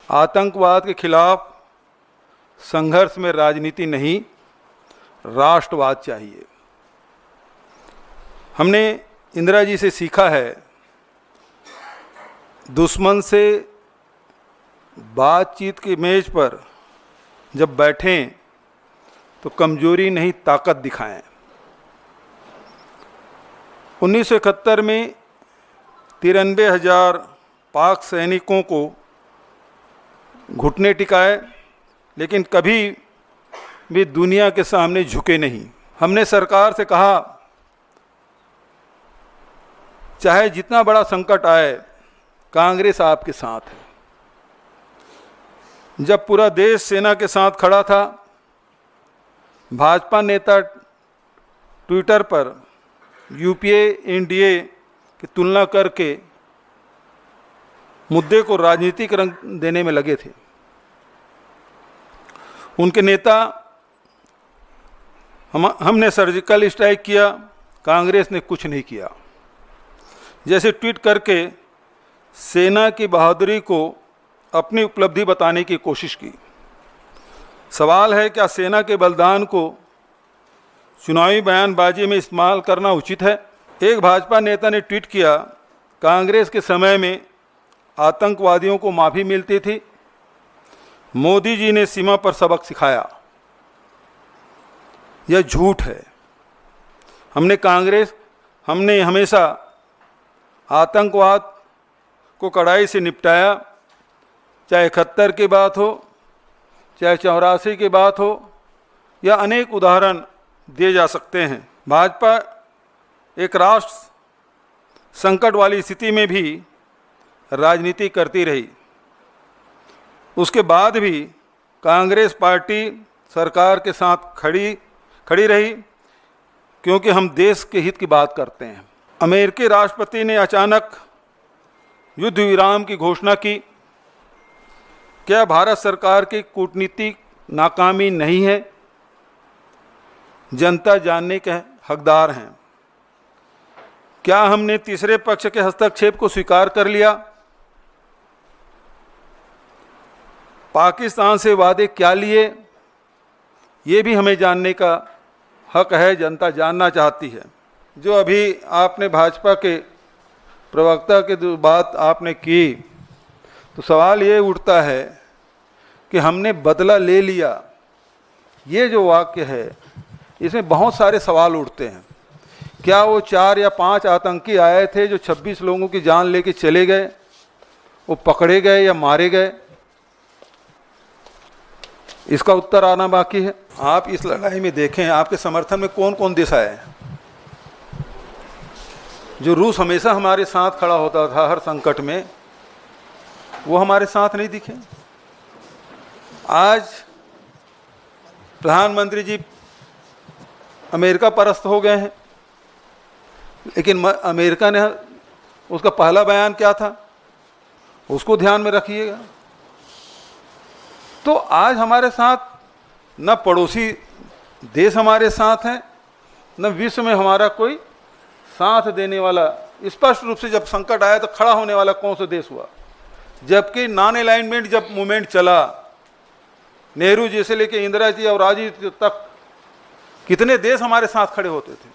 आतंकवाद के खिलाफ संघर्ष में राजनीति नहीं, राष्ट्रवाद चाहिए। हमने इंदिरा जी से सीखा है, दुश्मन से बातचीत की मेज पर जब बैठें तो कमजोरी नहीं ताकत दिखाएं। 1971 में 93,000 पाक सैनिकों को घुटने टिकाए, लेकिन कभी भी दुनिया के सामने झुके नहीं। हमने सरकार से कहा, चाहे जितना बड़ा संकट आए, कांग्रेस आपके साथ है। जब पूरा देश सेना के साथ खड़ा था, भाजपा नेता ट्विटर पर यूपीए एनडीए की तुलना करके मुद्दे को राजनीतिक रंग देने में लगे थे। उनके नेता हमने सर्जिकल स्ट्राइक किया, कांग्रेस ने कुछ नहीं किया। जैसे ट्वीट करके सेना की बहादुरी को अपनी उपलब्धि बताने की कोशिश की। सवाल है, क्या सेना के बलिदान को चुनावी बयानबाजी में इस्तेमाल करना उचित है? एक भाजपा नेता ने ट्वीट किया, कांग्रेस के समय में आतंकवादियों को माफ़ी मिलती थी, मोदी जी ने सीमा पर सबक सिखाया। यह झूठ है। हमने हमेशा आतंकवाद को कड़ाई से निपटाया, चाहे 71 की बात हो, चाहे 84 की बात हो, या अनेक उदाहरण दिए जा सकते हैं। भाजपा एक राष्ट्र संकट वाली स्थिति में भी राजनीति करती रही। उसके बाद भी कांग्रेस पार्टी सरकार के साथ खड़ी रही, क्योंकि हम देश के हित की बात करते हैं। अमेरिकी राष्ट्रपति ने अचानक युद्ध विराम की घोषणा की। क्या भारत सरकार की कूटनीतिक नाकामी नहीं है? जनता जानने के हकदार हैं। क्या हमने तीसरे पक्ष के हस्तक्षेप को स्वीकार कर लिया? पाकिस्तान से वादे क्या लिए, ये भी हमें जानने का हक है, जनता जानना चाहती है। जो अभी आपने भाजपा के प्रवक्ता के जो बात आपने की, तो सवाल ये उठता है कि हमने बदला ले लिया। ये जो वाक्य है, इसमें बहुत सारे सवाल उठते हैं। क्या वो 4 या 5 आतंकी आए थे जो 26 लोगों की जान लेके चले गए, वो पकड़े गए या मारे गए? इसका उत्तर आना बाकी है। आप इस लड़ाई में देखें, आपके समर्थन में कौन कौन देश आए। जो रूस हमेशा हमारे साथ खड़ा होता था हर संकट में, वो हमारे साथ नहीं दिखे। आज प्रधानमंत्री जी अमेरिका परस्त हो गए हैं, लेकिन अमेरिका ने उसका पहला बयान क्या था, उसको ध्यान में रखिएगा। तो आज हमारे साथ न पड़ोसी देश हमारे साथ हैं, न विश्व में हमारा कोई साथ देने वाला। स्पष्ट रूप से जब संकट आया तो खड़ा होने वाला कौन सा देश हुआ? जबकि नॉन अलाइनमेंट जब मूवमेंट चला, नेहरू जी से लेके इंदिरा जी और राजीव जी तक कितने देश हमारे साथ खड़े होते थे,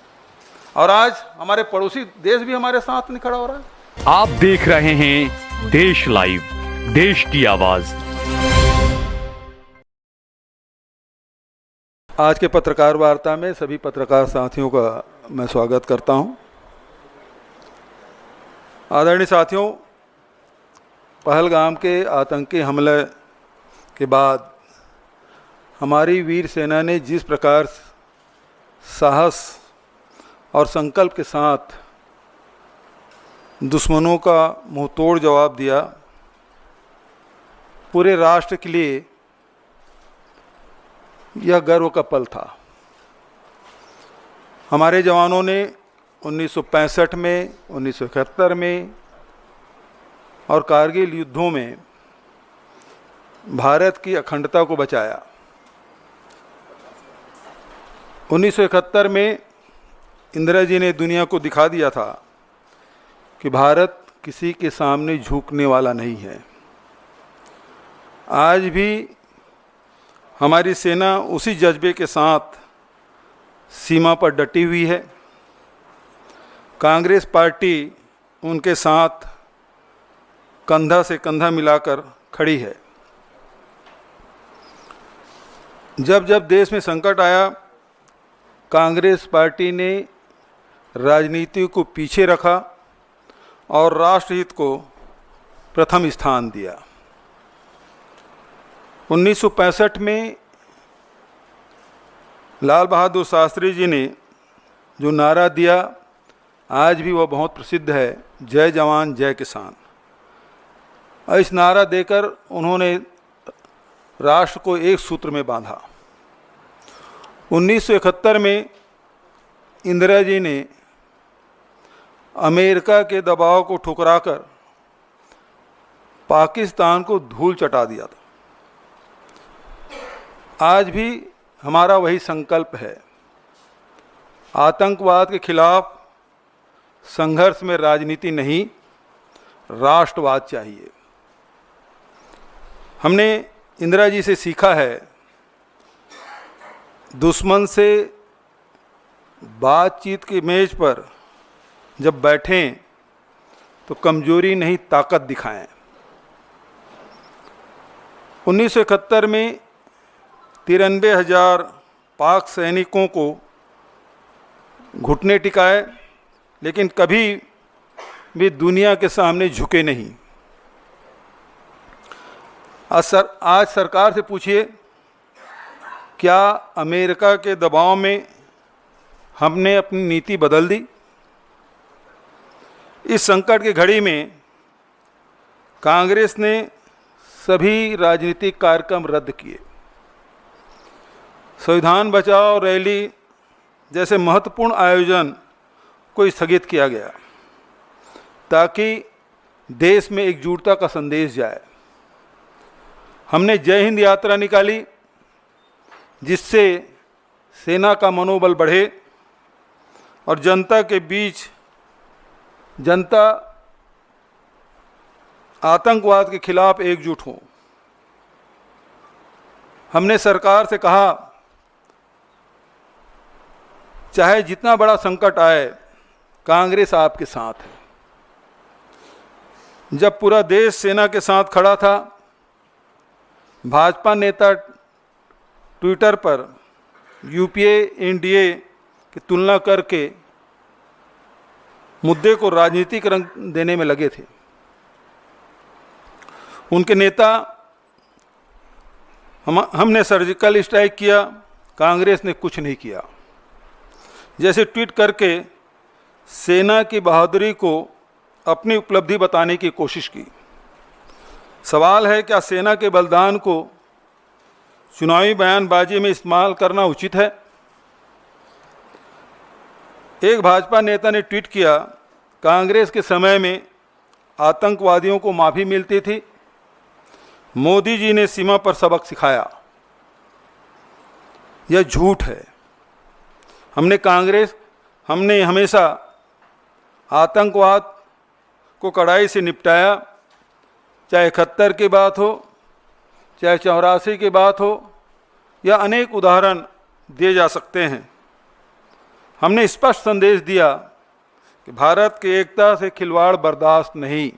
और आज हमारे पड़ोसी देश भी हमारे साथ नहीं खड़ा हो रहा है। आप देख रहे हैं देश लाइव, देश की आवाज। आज के पत्रकार वार्ता में सभी पत्रकार साथियों का मैं स्वागत करता हूं। आदरणीय साथियों, पहलगाम के आतंकी हमले के बाद हमारी वीर सेना ने जिस प्रकार साहस और संकल्प के साथ दुश्मनों का मुंहतोड़ जवाब दिया, पूरे राष्ट्र के लिए यह गर्व का पल था। हमारे जवानों ने 1965 में, 1971 में और कारगिल युद्धों में भारत की अखंडता को बचाया। 1971 में इंदिरा जी ने दुनिया को दिखा दिया था कि भारत किसी के सामने झुकने वाला नहीं है। आज भी हमारी सेना उसी जज्बे के साथ सीमा पर डटी हुई है। कांग्रेस पार्टी उनके साथ कंधा से कंधा मिलाकर खड़ी है। जब जब देश में संकट आया, कांग्रेस पार्टी ने राजनीति को पीछे रखा और राष्ट्रहित को प्रथम स्थान दिया। 1965 में लाल बहादुर शास्त्री जी ने जो नारा दिया, आज भी वह बहुत प्रसिद्ध है, जय जवान जय किसान। और इस नारा देकर उन्होंने राष्ट्र को एक सूत्र में बांधा। 1971 में इंदिरा जी ने अमेरिका के दबाव को ठुकराकर पाकिस्तान को धूल चटा दिया था। आज भी हमारा वही संकल्प है। आतंकवाद के खिलाफ संघर्ष में राजनीति नहीं, राष्ट्रवाद चाहिए। हमने इंदिरा जी से सीखा है, दुश्मन से बातचीत की मेज पर जब बैठें तो कमजोरी नहीं ताकत दिखाएं। 1971 में 93,000 पाक सैनिकों को घुटने टिकाए, लेकिन कभी भी दुनिया के सामने झुके नहीं। आज सरकार से पूछिए, क्या अमेरिका के दबाव में हमने अपनी नीति बदल दी? इस संकट की घड़ी में कांग्रेस ने सभी राजनीतिक कार्यक्रम रद्द किए। संविधान बचाओ रैली जैसे महत्वपूर्ण आयोजन को स्थगित किया गया ताकि देश में एकजुटता का संदेश जाए। हमने जय हिंद यात्रा निकाली, जिससे सेना का मनोबल बढ़े और जनता के बीच जनता आतंकवाद के खिलाफ एकजुट हो। हमने सरकार से कहा, चाहे जितना बड़ा संकट आए, कांग्रेस आपके साथ है। जब पूरा देश सेना के साथ खड़ा था, भाजपा नेता ट्विटर पर यूपीए एनडीए की तुलना करके मुद्दे को राजनीतिक रंग देने में लगे थे। उनके नेता हमने सर्जिकल स्ट्राइक किया, कांग्रेस ने कुछ नहीं किया। जैसे ट्वीट करके सेना की बहादुरी को अपनी उपलब्धि बताने की कोशिश की। सवाल है, क्या सेना के बलिदान को चुनावी बयानबाजी में इस्तेमाल करना उचित है? एक भाजपा नेता ने ट्वीट किया, कांग्रेस के समय में आतंकवादियों को माफ़ी मिलती थी, मोदी जी ने सीमा पर सबक सिखाया। यह झूठ है। हमने हमेशा आतंकवाद को कड़ाई से निपटाया, चाहे 71 की बात हो, चाहे 84 की बात हो, या अनेक उदाहरण दिए जा सकते हैं। हमने स्पष्ट संदेश दिया कि भारत की एकता से खिलवाड़ बर्दाश्त नहीं।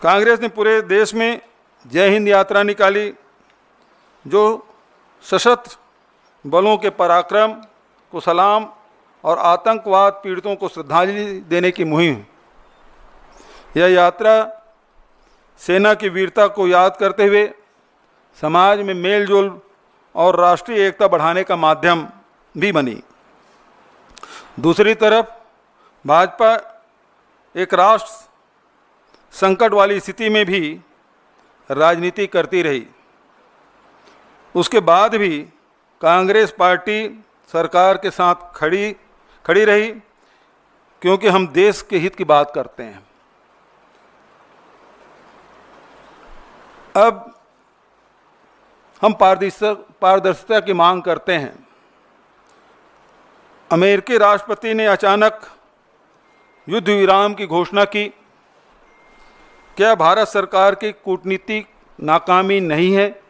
कांग्रेस ने पूरे देश में जय हिंद यात्रा निकाली, जो सशस्त्र बलों के पराक्रम को सलाम और आतंकवाद पीड़ितों को श्रद्धांजलि देने की मुहिम है। यह यात्रा सेना की वीरता को याद करते हुए समाज में मेलजोल और राष्ट्रीय एकता बढ़ाने का माध्यम भी बनी। दूसरी तरफ भाजपा एक राष्ट्र संकट वाली स्थिति में भी राजनीति करती रही। उसके बाद भी कांग्रेस पार्टी सरकार के साथ खड़ी रही, क्योंकि हम देश के हित की बात करते हैं। अब हम पारदर्शिता की मांग करते हैं। अमेरिकी राष्ट्रपति ने अचानक युद्ध विराम की घोषणा की। क्या भारत सरकार की कूटनीतिक नाकामी नहीं है?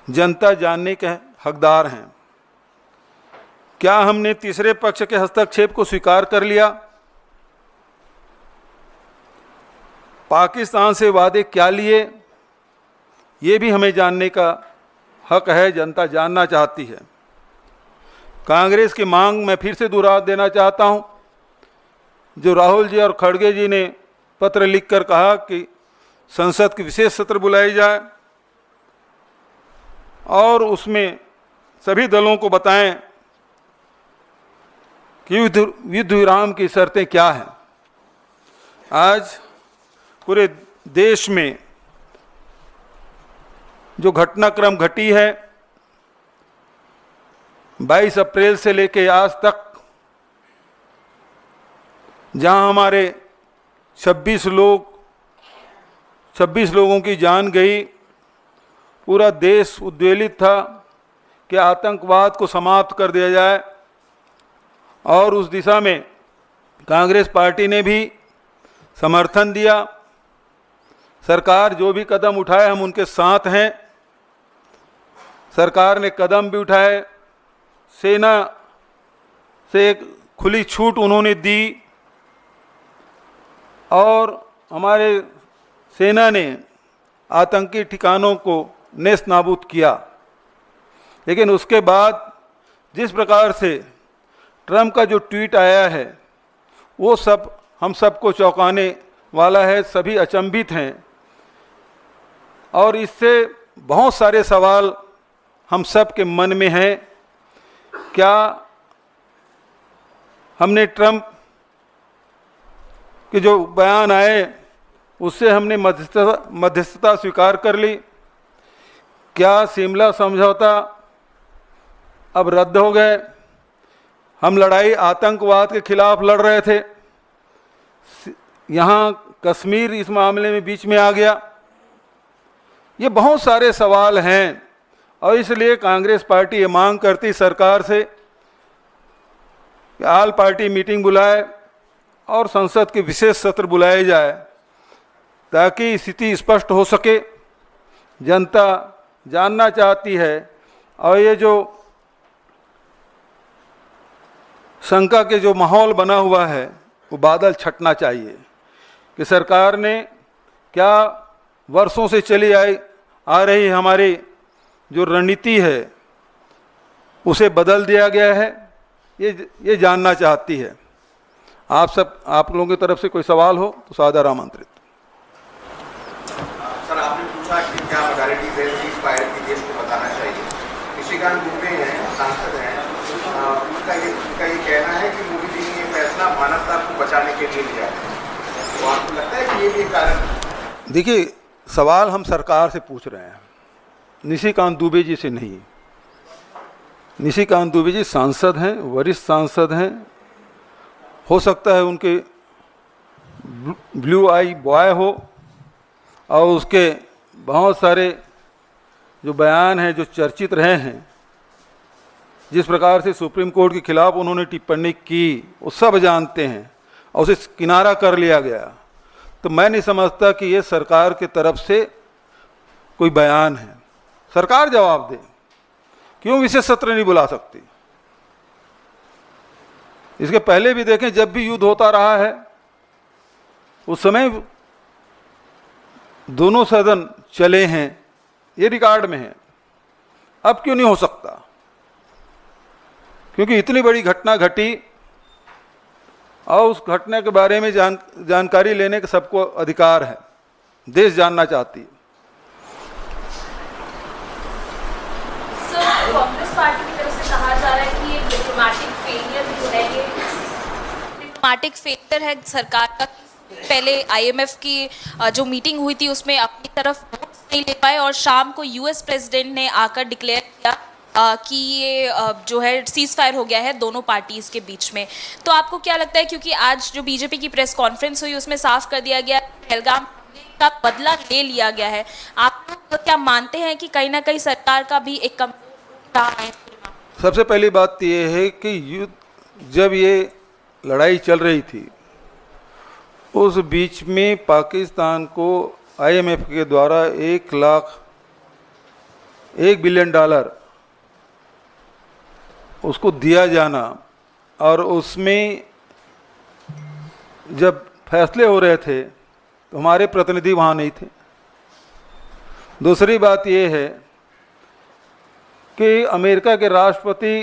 जनता जानने के हकदार हैं। क्या हमने तीसरे पक्ष के हस्तक्षेप को स्वीकार कर लिया? पाकिस्तान से वादे क्या लिए, ये भी हमें जानने का हक है। जनता जानना चाहती है। कांग्रेस की मांग मैं फिर से दोहरा देना चाहता हूं, जो राहुल जी और खड़गे जी ने पत्र लिखकर कहा कि संसद की विशेष सत्र बुलाई जाए और उसमें सभी दलों को बताएं कि युद्ध विराम की शर्तें क्या हैं। आज पूरे देश में जो घटनाक्रम घटी है, 22 अप्रैल से लेकर आज तक, जहां हमारे 26 लोगों की जान गई, पूरा देश उद्वेलित था कि आतंकवाद को समाप्त कर दिया जाए और उस दिशा में कांग्रेस पार्टी ने भी समर्थन दिया। सरकार जो भी कदम उठाए हम उनके साथ हैं। सरकार ने कदम भी उठाए, सेना से एक खुली छूट उन्होंने दी और हमारे सेना ने आतंकी ठिकानों को नेस्त नाबूद किया। लेकिन उसके बाद जिस प्रकार से ट्रंप का जो ट्वीट आया है, वो सब हम सबको चौंकाने वाला है। सभी अचंभित हैं और इससे बहुत सारे सवाल हम सब के मन में हैं। क्या हमने ट्रंप के जो बयान आए उससे हमने मध्यस्थता स्वीकार कर ली? क्या शिमला समझौता अब रद्द हो गए? हम लड़ाई आतंकवाद के खिलाफ लड़ रहे थे, यहाँ कश्मीर इस मामले में बीच में आ गया। ये बहुत सारे सवाल हैं और इसलिए कांग्रेस पार्टी ये मांग करती सरकार से कि ऑल पार्टी मीटिंग बुलाए और संसद के विशेष सत्र बुलाए जाए ताकि स्थिति स्पष्ट हो सके। जनता जानना चाहती है और ये जो शंका के जो माहौल बना हुआ है वो बादल छटना चाहिए कि सरकार ने क्या वर्षों से चली आ रही हमारी जो रणनीति है उसे बदल दिया गया है, ये जानना चाहती है। आप लोगों की तरफ से कोई सवाल हो तो सादर आमंत्रित। सर, आपने पूछा कि क्या मॉडलिटी सीज फायर की देश को बताना चाहिए। निशिकांत दुबे हैं, सांसद हैं, उनका ये कहना है कि मोदी जी ने ये फैसला मानवता को बचाने के लिए लिया है। तो आपको लगता है कि ये भी एक कारण? देखिए, सवाल हम सरकार से पूछ रहे हैं, निशिकांत दुबे जी से नहीं। निशिकांत दुबे जी सांसद हैं, वरिष्ठ सांसद हैं। हो सकता है उनके ब्लू आई बॉय हो और उसके बहुत सारे जो बयान हैं जो चर्चित रहे हैं, जिस प्रकार से सुप्रीम कोर्ट के खिलाफ उन्होंने टिप्पणी की, वो सब जानते हैं और उसे किनारा कर लिया गया। तो मैं नहीं समझता कि ये सरकार की तरफ से कोई बयान है। सरकार जवाब दे, क्यों विशेष सत्र नहीं बुला सकती? इसके पहले भी देखें, जब भी युद्ध होता रहा है उस समय दोनों सदन चले हैं, ये रिकॉर्ड में है। अब क्यों नहीं हो सकता? क्योंकि इतनी बड़ी घटना घटी और उस घटना के बारे में जानकारी लेने का सबको अधिकार है। देश जानना चाहती है। सर, कांग्रेस पार्टी की तरफ से कहा जा रहा है कि ये डिप्लोमेटिक फेलियर जो है, ये डिप्लोमेटिक फेलियर है सरकार का। पहले आईएमएफ की जो मीटिंग हुई थी उसमें अपनी तरफ वोट्स नहीं ले पाए और शाम को यूएस प्रेसिडेंट ने आकर डिक्लेयर किया कि ये जो है सीज फायर हो गया है दोनों पार्टीज के बीच में। तो आपको क्या लगता है, क्योंकि आज जो बीजेपी की प्रेस कॉन्फ्रेंस हुई उसमें साफ कर दिया गया पहलगाम का बदला ले लिया गया है, आप लोग क्या मानते हैं कि कहीं ना कहीं सरकार का भी एक कम रहा है? सबसे पहली बात तो ये है कि युद्ध जब ये लड़ाई चल रही थी उस बीच में पाकिस्तान को आईएमएफ के द्वारा $1 बिलियन उसको दिया जाना, और उसमें जब फैसले हो रहे थे तो हमारे प्रतिनिधि वहाँ नहीं थे। दूसरी बात ये है कि अमेरिका के राष्ट्रपति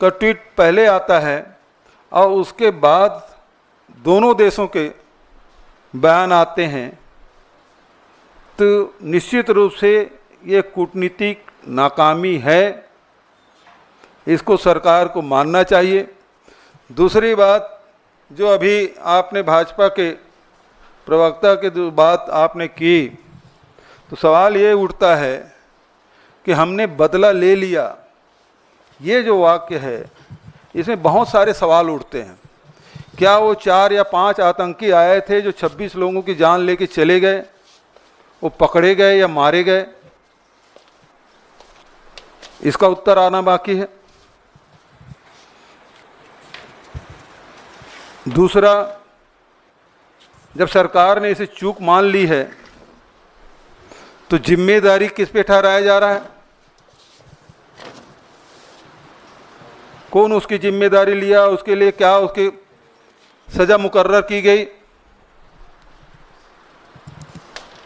का ट्वीट पहले आता है और उसके बाद दोनों देशों के बयान आते हैं, तो निश्चित रूप से ये कूटनीतिक नाकामी है, इसको सरकार को मानना चाहिए। दूसरी बात, जो अभी आपने भाजपा के प्रवक्ता के जो बात आपने की, तो सवाल ये उठता है कि हमने बदला ले लिया, ये जो वाक्य है इसमें बहुत सारे सवाल उठते हैं। क्या वो 4 या 5 आतंकी आए थे जो 26 लोगों की जान लेके चले गए, वो पकड़े गए या मारे गए? इसका उत्तर आना बाकी है। दूसरा, जब सरकार ने इसे चूक मान ली है तो जिम्मेदारी किस पे ठहराया जा रहा है? कौन उसकी जिम्मेदारी लिया, उसके लिए क्या उसकी सजा मुकर्रर की गई?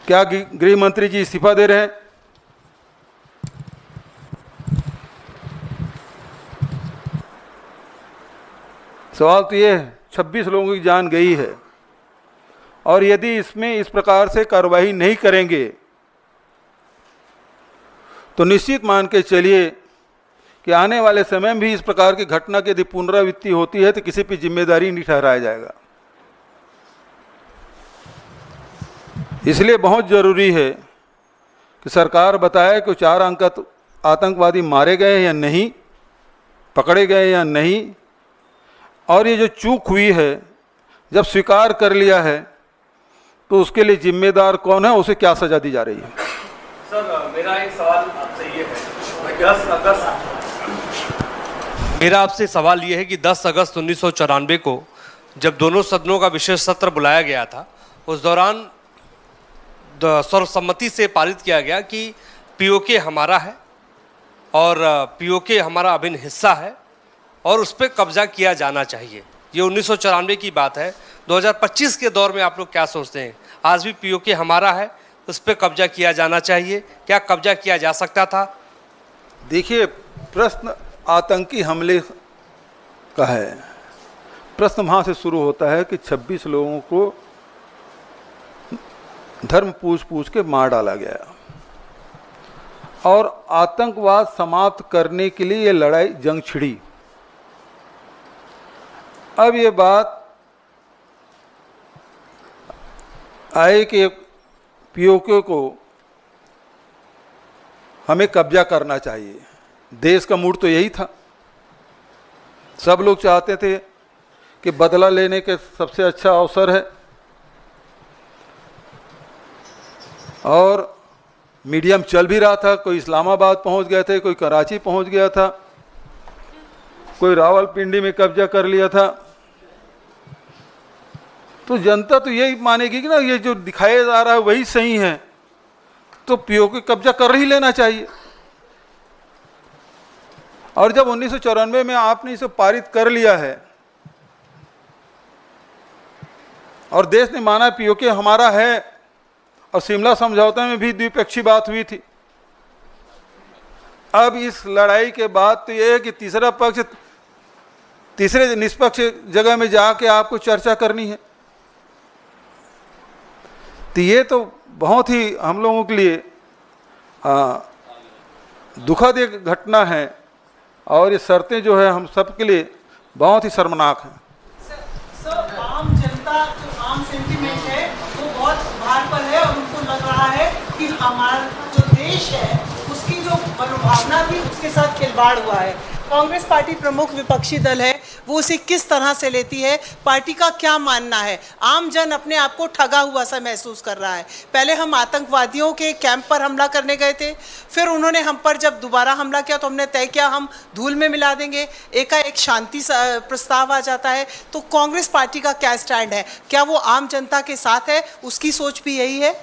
क्या गृह मंत्री जी इस्तीफा दे रहे हैं? सवाल तो ये है, 26 लोगों की जान गई है, और यदि इसमें इस प्रकार से कार्रवाई नहीं करेंगे तो निश्चित मान के चलिए कि आने वाले समय में भी इस प्रकार की घटना की यदि पुनरावृत्ति होती है तो किसी पर जिम्मेदारी नहीं ठहराया जाएगा। इसलिए बहुत ज़रूरी है कि सरकार बताए कि 4 आतंकवादी मारे गए या नहीं, पकड़े गए या नहीं, और ये जो चूक हुई है जब स्वीकार कर लिया है तो उसके लिए जिम्मेदार कौन है, उसे क्या सजा दी जा रही है? सर, मेरा एक सवाल आपसे ये है, 10 अगस्त मेरा आपसे सवाल ये है कि 10 अगस्त 1994 को जब दोनों सदनों का विशेष सत्र बुलाया गया था, उस दौरान सर्वसम्मति से पारित किया गया कि पीओके हमारा है और पीओके हमारा अभिन्न हिस्सा है और उस पर कब्जा किया जाना चाहिए। ये 1994 की बात है। 2025 के दौर में आप लोग क्या सोचते हैं? आज भी पीओके हमारा है, उस पर कब्जा किया जाना चाहिए, क्या कब्जा किया जा सकता था? देखिए, प्रश्न आतंकी हमले का है। प्रश्न वहाँ से शुरू होता है कि 26 लोगों को धर्म पूछ के मार डाला गया, और आतंकवाद समाप्त करने के लिए ये लड़ाई जंग छिड़ी। अब ये बात आए कि पीओके को हमें कब्जा करना चाहिए। देश का मूड तो यही था, सब लोग चाहते थे कि बदला लेने के सबसे अच्छा अवसर है, और मीडियम चल भी रहा था। कोई इस्लामाबाद पहुंच गए थे, कोई कराची पहुंच गया था, कोई रावलपिंडी में कब्जा कर लिया था। तो जनता तो यही मानेगी कि ना ये जो दिखाया जा रहा है वही सही है, तो पीओके कब्जा कर ही लेना चाहिए। और जब 1994 में आपने इसे पारित कर लिया है और देश ने माना पीओके हमारा है, और शिमला समझौते में भी द्विपक्षीय बात हुई थी, अब इस लड़ाई के बाद तो ये है कि तीसरा पक्ष तीसरे निष्पक्ष जगह में जाके आपको चर्चा करनी है। तो ये तो बहुत ही हम लोगों के लिए दुखद एक घटना है, और ये शर्तें जो है हम सब के लिए बहुत ही शर्मनाक हैं। सर, आम जनता जो आम सेंटीमेंट है वो बहुत भार पर है, और उनको लग रहा है कि हमारा जो देश है उसकी जो मनोभावना थी उसके साथ खिलवाड़ हुआ है। कांग्रेस पार्टी प्रमुख विपक्षी दल है, वो उसे किस तरह से लेती है, पार्टी का क्या मानना है। आम जन अपने आप को ठगा हुआ सा महसूस कर रहा है। पहले हम आतंकवादियों के कैंप पर हमला करने गए थे, फिर उन्होंने हम पर जब दोबारा हमला किया तो हमने तय किया हम धूल में मिला देंगे, एकाएक शांति प्रस्ताव आ जाता है। तो कांग्रेस पार्टी का क्या स्टैंड है, क्या वो आम जनता के साथ है, उसकी सोच भी यही है?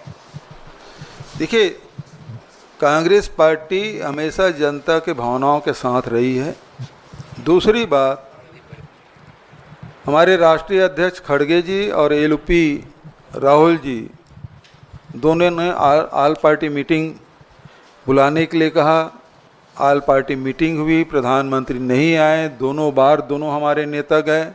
देखिए, कांग्रेस पार्टी हमेशा जनता के भावनाओं के साथ रही है। दूसरी बात, हमारे राष्ट्रीय अध्यक्ष खड़गे जी और एलपी राहुल जी दोनों ने आल पार्टी मीटिंग बुलाने के लिए कहा। आल पार्टी मीटिंग हुई, प्रधानमंत्री नहीं आए, दोनों हमारे नेता गए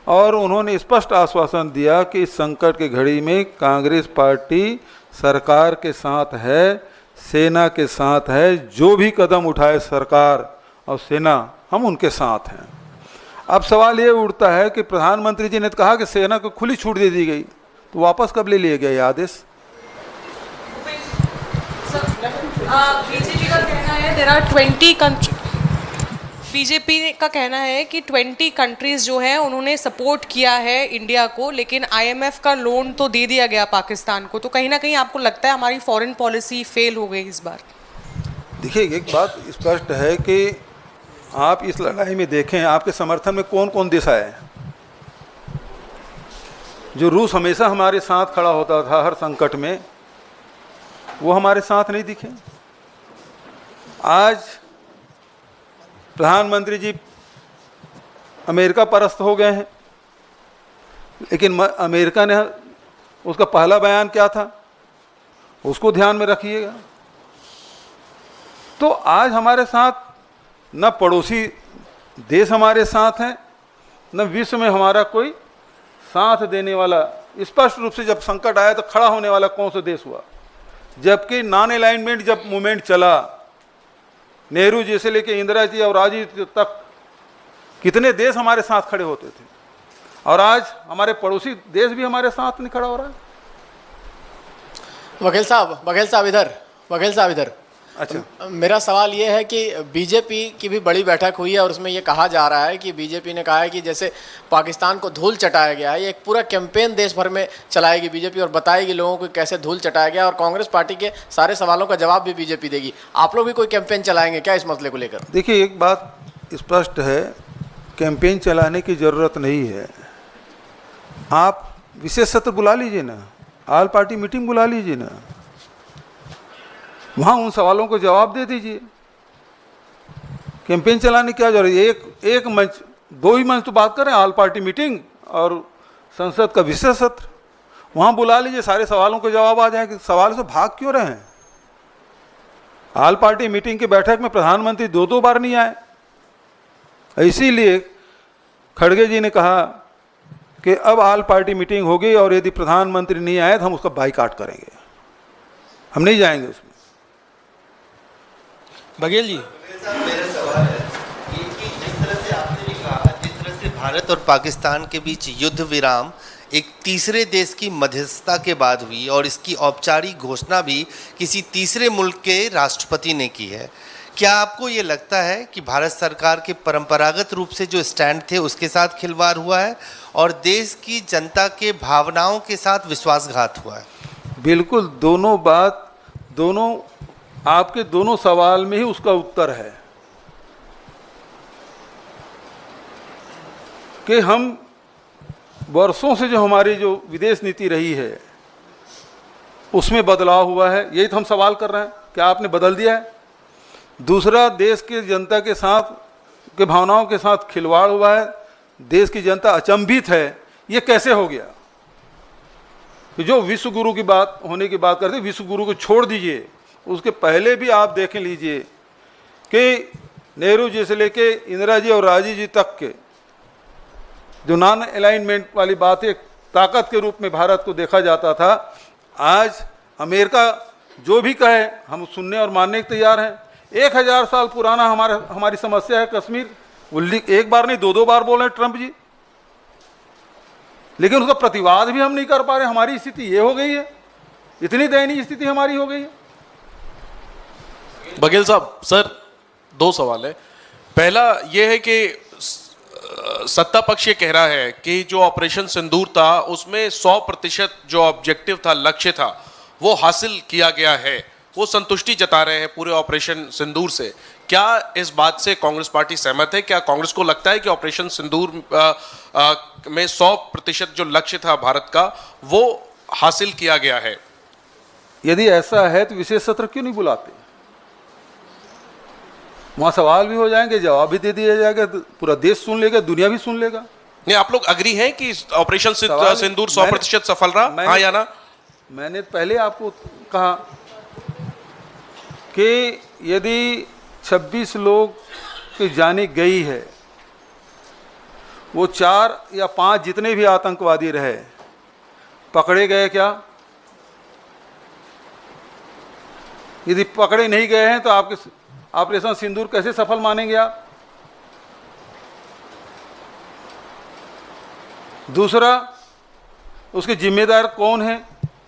और उन्होंने स्पष्ट आश्वासन दिया कि इस संकट की घड़ी में कांग्रेस पार्टी सरकार के साथ है, सेना के साथ है, जो भी कदम उठाए सरकार और सेना, हम उनके साथ हैं। अब सवाल ये उठता है कि प्रधानमंत्री जी ने तो कहा कि सेना को खुली छूट दे दी गई, तो वापस कब ले लिया गया ये आदेश? बीजेपी का कहना है देयर आर 20 कंट्री, बीजेपी का कहना है कि 20 कंट्रीज जो है उन्होंने सपोर्ट किया है इंडिया को, लेकिन आईएमएफ का लोन तो दे दिया गया पाकिस्तान को। तो कहीं ना कहीं आपको लगता है हमारी फॉरेन पॉलिसी फेल हो गई इस बार? देखिए, एक बात स्पष्ट है कि आप इस लड़ाई में देखें, आपके समर्थन में कौन कौन देश आए। जो रूस हमेशा हमारे साथ खड़ा होता था हर संकट में, वो हमारे साथ नहीं दिखे। आज प्रधानमंत्री जी अमेरिका परस्त हो गए हैं, लेकिन अमेरिका ने उसका पहला बयान क्या था, उसको ध्यान में रखिएगा। तो आज हमारे साथ न पड़ोसी देश हमारे साथ हैं, न विश्व में हमारा कोई साथ देने वाला। स्पष्ट रूप से जब संकट आया तो खड़ा होने वाला कौन सा देश हुआ? जबकि नॉन अलाइनमेंट जब मूवमेंट चला, नेहरू जी से लेके इंदिरा जी और राजीव जी तक कितने देश हमारे साथ खड़े होते थे, और आज हमारे पड़ोसी देश भी हमारे साथ नहीं खड़ा हो रहा है। वकील साहब इधर। अच्छा, मेरा सवाल ये है कि बीजेपी की भी बड़ी बैठक हुई है और उसमें ये कहा जा रहा है कि बीजेपी ने कहा है कि जैसे पाकिस्तान को धूल चटाया गया है, ये एक पूरा कैंपेन देश भर में चलाएगी बीजेपी और बताएगी लोगों को कैसे धूल चटाया गया, और कांग्रेस पार्टी के सारे सवालों का जवाब भी बीजेपी देगी। आप लोग भी कोई कैंपेन चलाएंगे क्या इस मसले को लेकर? देखिए, एक बात स्पष्ट है, कैंपेन चलाने की ज़रूरत नहीं है। आप विशेष सत्र बुला लीजिए ना, आल पार्टी मीटिंग बुला लीजिए ना, वहाँ उन सवालों को जवाब दे दीजिए। कैंपेन चलाने की क्या जरूरत है? एक मंच, दो ही मंच तो बात करें, आल पार्टी मीटिंग और संसद का विशेष सत्र, वहाँ बुला लीजिए, सारे सवालों के जवाब आ जाएंगे। सवाल से भाग क्यों रहे हैं? आल पार्टी मीटिंग की बैठक में प्रधानमंत्री दो बार नहीं आए, इसीलिए खड़गे जी ने कहा कि अब आल पार्टी मीटिंग होगी और यदि प्रधानमंत्री नहीं आए तो हम उसका बाइकाट करेंगे, हम नहीं जाएंगे उसमें। बघेल जी, मेरा सवाल है कि जिस तरह से आपने भी कहा, जिस तरह से भारत और पाकिस्तान के बीच युद्ध विराम एक तीसरे देश की मध्यस्थता के बाद हुई और इसकी औपचारिक घोषणा भी किसी तीसरे मुल्क के राष्ट्रपति ने की है, क्या आपको ये लगता है कि भारत सरकार के परंपरागत रूप से जो स्टैंड थे उसके साथ खिलवाड़ हुआ है और देश की जनता के भावनाओं के साथ विश्वासघात हुआ है? बिल्कुल, दोनों आपके दोनों सवाल में ही उसका उत्तर है कि हम वर्षों से जो हमारी जो विदेश नीति रही है उसमें बदलाव हुआ है, यही तो हम सवाल कर रहे हैं, क्या आपने बदल दिया है? दूसरा, देश की जनता के साथ के भावनाओं के साथ खिलवाड़ हुआ है, देश की जनता अचंभित है, ये कैसे हो गया? कि जो विश्व गुरु की बात होने की बात करते, विश्व गुरु को छोड़ दीजिए, उसके पहले भी आप देख लीजिए कि नेहरू जी से लेके इंदिरा जी और राजीव जी तक के जो नॉन अलाइनमेंट वाली बात एक ताकत के रूप में भारत को देखा जाता था, आज अमेरिका जो भी कहे हम सुनने और मानने के तैयार हैं। 1000 साल पुराना हमारी समस्या है कश्मीर, वो एक बार नहीं दो बार बोल रहे हैं ट्रंप जी, लेकिन उसका प्रतिवाद भी हम नहीं कर पा रहे। हमारी स्थिति ये हो गई है, इतनी दयनीय स्थिति हमारी हो गई है। बघेल साहब, सर 2 सवाल है। पहला ये है कि सत्ता पक्ष ये कह रहा है कि जो ऑपरेशन सिंदूर था उसमें 100% जो ऑब्जेक्टिव था, लक्ष्य था, वो हासिल किया गया है। वो संतुष्टि जता रहे हैं पूरे ऑपरेशन सिंदूर से। क्या इस बात से कांग्रेस पार्टी सहमत है? क्या कांग्रेस को लगता है कि ऑपरेशन सिंदूर में 100% जो लक्ष्य था भारत का वो हासिल किया गया है? यदि ऐसा है तो विशेष सत्र क्यों नहीं बुलाते? वहां सवाल भी हो जाएंगे, जवाब भी दे दिया जाएगा, पूरा देश सुन लेगा, दुनिया भी सुन लेगा। नहीं, आप लोग अग्री हैं कि ऑपरेशन सिंदूर 100% सफल रहा, हाँ या ना? मैंने पहले आपको कहा कि यदि 26 लोग की जाने गई है, वो 4 या 5 जितने भी आतंकवादी रहे पकड़े गए क्या? यदि पकड़े नहीं गए हैं तो आपके ऑपरेशन सिंदूर कैसे सफल मानेंगे आप? दूसरा, उसके जिम्मेदार कौन है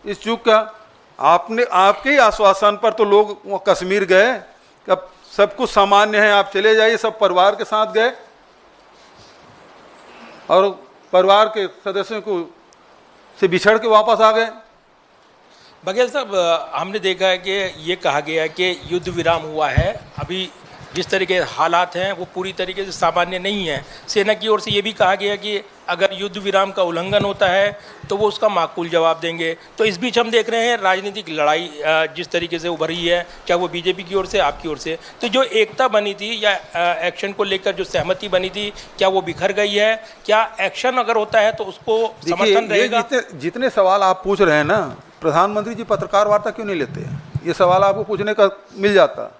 इस चूक का? आपने, आपके ही आश्वासन पर तो लोग वहाँ कश्मीर गए, अब सब कुछ सामान्य है, आप चले जाइए, सब परिवार के साथ गए और परिवार के सदस्यों को से बिछड़ के वापस आ गए। बघेल साहब, हमने देखा है कि ये कहा गया है कि युद्ध विराम हुआ है, अभी जिस तरीके हालात हैं वो पूरी तरीके से सामान्य नहीं है। सेना की ओर से ये भी कहा गया कि अगर युद्ध विराम का उल्लंघन होता है तो वो उसका माकूल जवाब देंगे। तो इस बीच हम देख रहे हैं राजनीतिक लड़ाई जिस तरीके से उभरी है, क्या वो बीजेपी की ओर से, आपकी ओर से, तो जो एकता बनी थी या एक्शन को लेकर जो सहमति बनी थी, क्या वो बिखर गई है? क्या एक्शन अगर होता है तो उसको समर्थन रहेगा? जितने सवाल आप पूछ रहे हैं ना, प्रधानमंत्री जी पत्रकार वार्ता क्यों नहीं लेते? ये सवाल आपको पूछने का मिल जाता।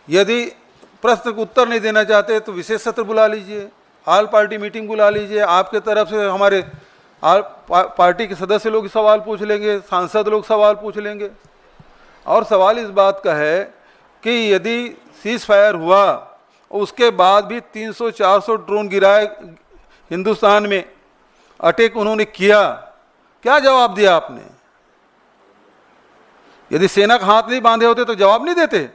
यदि प्रश्न को उत्तर नहीं देना चाहते तो विशेष सत्र बुला लीजिए, ऑल पार्टी मीटिंग बुला लीजिए, आपके तरफ से हमारे पार्टी के सदस्य लोग सवाल पूछ लेंगे, सांसद लोग सवाल पूछ लेंगे। और सवाल इस बात का है कि यदि सीज फायर हुआ, उसके बाद भी 300-400 ड्रोन गिराए हिंदुस्तान में, अटैक उन्होंने किया, क्या जवाब दिया आपने? यदि सेना का हाथ नहीं बांधे होते तो जवाब नहीं देते।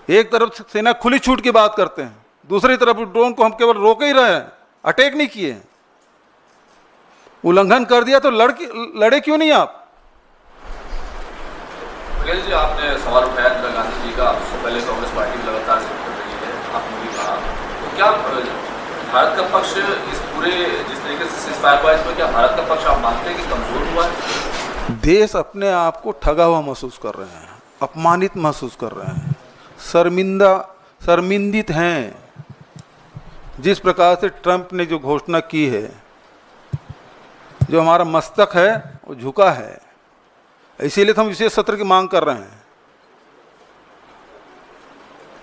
एक तरफ सेना खुली छूट की बात करते हैं, दूसरी तरफ ड्रोन को हम केवल रोक ही रहे हैं, अटैक नहीं किए। उल्लंघन कर दिया तो लड़े क्यों नहीं आप? बघेल जी, आपने सवाल उठाया इंदिरा गांधी जी का, उससे पहले कांग्रेस पार्टी लगातार सपोर्ट कर रही है, आपने भी कहा, तो क्या भारत का पक्ष इस पूरे जिस तरीके से सीज़फायर हुआ, इसमें क्या भारत का पक्ष आप मानते हैं कि कमजोर हुआ है? देश अपने आप को ठगा हुआ महसूस कर रहे हैं, अपमानित महसूस कर रहे हैं, शर्मिंदित हैं। जिस प्रकार से ट्रंप ने जो घोषणा की है, जो हमारा मस्तक है वो झुका है, इसीलिए तो हम विशेष सत्र की मांग कर रहे हैं।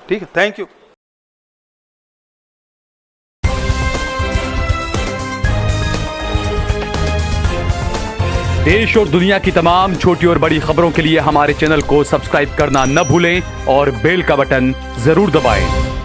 ठीक है, थैंक यू। देश और दुनिया की तमाम छोटी और बड़ी खबरों के लिए हमारे चैनल को सब्सक्राइब करना न भूलें और बेल का बटन जरूर दबाएं।